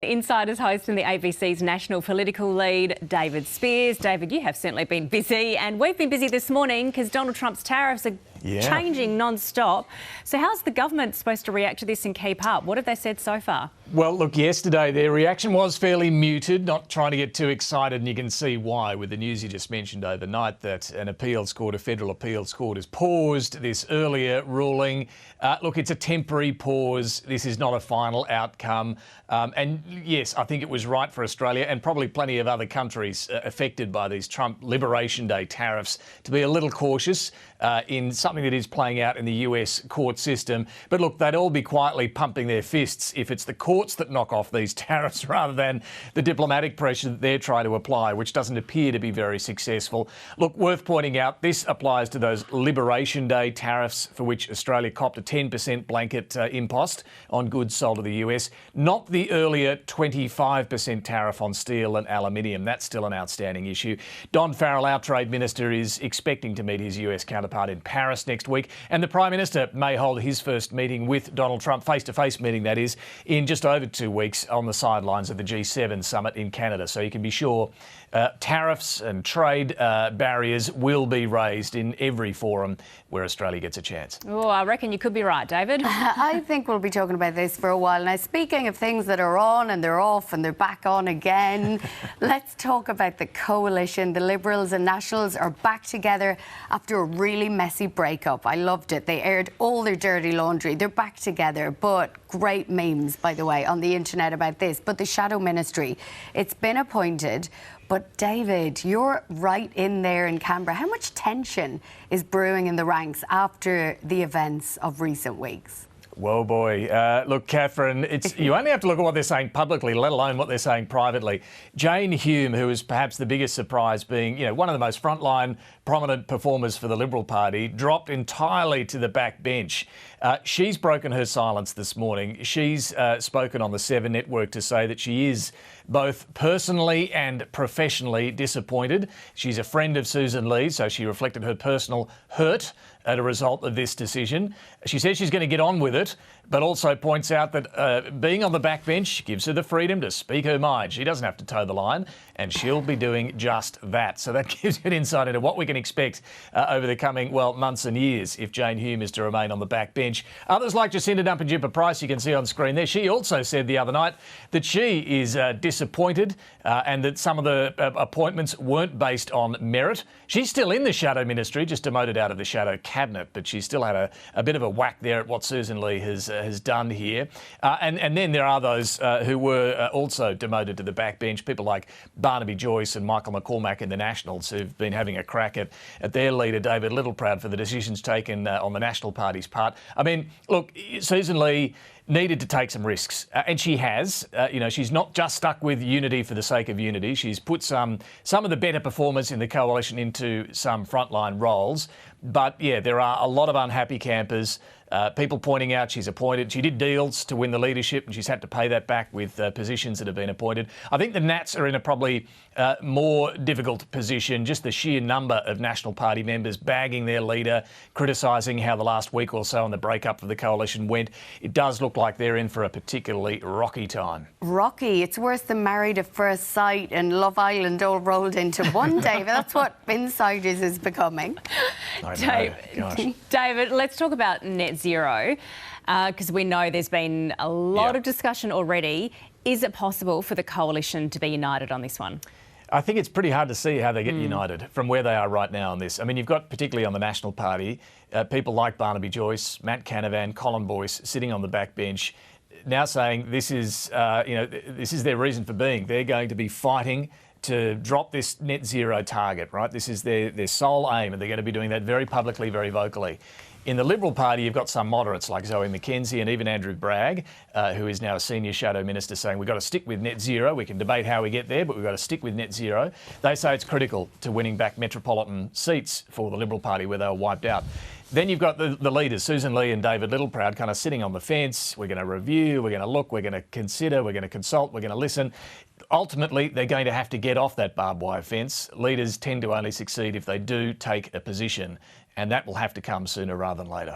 Insider's host and the ABC's national political lead, David Speers. David, you have certainly been busy, and we've been busy this morning because Donald Trump's tariffs are changing non-stop. So how's the government supposed to react to this and keep up? What have they said so far? Well, look, yesterday their reaction was fairly muted, not trying to get too excited, and you can see why with the news you just mentioned overnight that a federal appeals court, has paused this earlier ruling. Look, it's a temporary pause. This is not a final outcome. And yes, I think it was right for Australia and probably plenty of other countries affected by these Trump Liberation Day tariffs to be a little cautious in something that is playing out in the US court system. But look, they'd all be quietly pumping their fists if it's the courts that knock off these tariffs rather than the diplomatic pressure that they're trying to apply, which doesn't appear to be very successful. Look, worth pointing out, this applies to those Liberation Day tariffs for which Australia copped a 10% blanket impost on goods sold to the US, not the earlier 25% tariff on steel and aluminium. That's still an outstanding issue. Don Farrell, our Trade Minister, is expecting to meet his US counterpart in Paris next week, and the Prime Minister may hold his first meeting with Donald Trump, face-to-face meeting that is, in just over 2 weeks on the sidelines of the G7 summit in Canada. So you can be sure tariffs and trade barriers will be raised in every forum where Australia gets a chance. Oh, I reckon you could be right, David. I think we'll be talking about this for a while. Now, speaking of things that are on and they're off and they're back on again, let's talk about the coalition. The Liberals and Nationals are back together after a really messy breakup. I loved it. They aired all their dirty laundry. They're back together, but great memes, by the way, on the internet about this. But the Shadow Ministry, it's been appointed. But David, you're right in there in Canberra. How much tension is brewing in the ranks after the events of recent weeks? Whoa, boy. Look, Catherine, you only have to look at what they're saying publicly, let alone what they're saying privately. Jane Hume, who is perhaps the biggest surprise, being one of the most frontline prominent performers for the Liberal Party, dropped entirely to the back bench. She's broken her silence this morning. She's spoken on the Seven Network to say that she is both personally and professionally disappointed. She's a friend of Susan Lee, so she reflected her personal hurt as a result of this decision. She says she's going to get on with it, but also points out that being on the backbench gives her the freedom to speak her mind. She doesn't have to toe the line, and she'll be doing just that. So that gives you an insight into what we can expect over the coming, months and years if Jane Hume is to remain on the backbench. Others like Jacinda Dumpenjippa-Price, you can see on screen there. She also said the other night that she is disappointed and that some of the appointments weren't based on merit. She's still in the Shadow Ministry, just demoted out of the Shadow Cabinet, but she still had a bit of a whack there at what Susan Lee has done here. And then there are those who were also demoted to the backbench, people like Barnaby Joyce and Michael McCormack in the Nationals, who've been having a crack at their leader, David Littleproud, for the decisions taken on the National Party's part. I mean, look, Susan Lee needed to take some risks, and she has. She's not just stuck with unity for the sake of unity. She's put some of the better performers in the coalition into some frontline roles. But yeah, there are a lot of unhappy campers. People pointing out she did deals to win the leadership, and she's had to pay that back with positions that have been appointed. I think the Nats are in a probably more difficult position, just the sheer number of National Party members bagging their leader, criticising how the last week or so on the breakup of the coalition went. It does look like they're in for a particularly rocky time. Rocky? It's worse than Married at First Sight and Love Island all rolled into one, David. That's what Insiders is becoming. David, let's talk about net zero, because we know there's been a lot of discussion already. Is it possible for the coalition to be united on this one? I think it's pretty hard to see how they get united from where they are right now on this. I mean, you've got, particularly on the National Party, people like Barnaby Joyce, Matt Canavan, Colin Boyce sitting on the backbench now saying this is their reason for being. They're going to be fighting to drop this net zero target, right? This is their sole aim, and they're going to be doing that very publicly, very vocally. In the Liberal Party, you've got some moderates like Zoe McKenzie and even Andrew Bragg, who is now a senior shadow minister, saying we've got to stick with net zero. We can debate how we get there, but we've got to stick with net zero. They say it's critical to winning back metropolitan seats for the Liberal Party where they were wiped out. Then you've got the leaders, Susan Lee and David Littleproud, kind of sitting on the fence. We're going to review, we're going to look, we're going to consider, we're going to consult, we're going to listen. Ultimately, they're going to have to get off that barbed wire fence. Leaders tend to only succeed if they do take a position, and that will have to come sooner rather than later.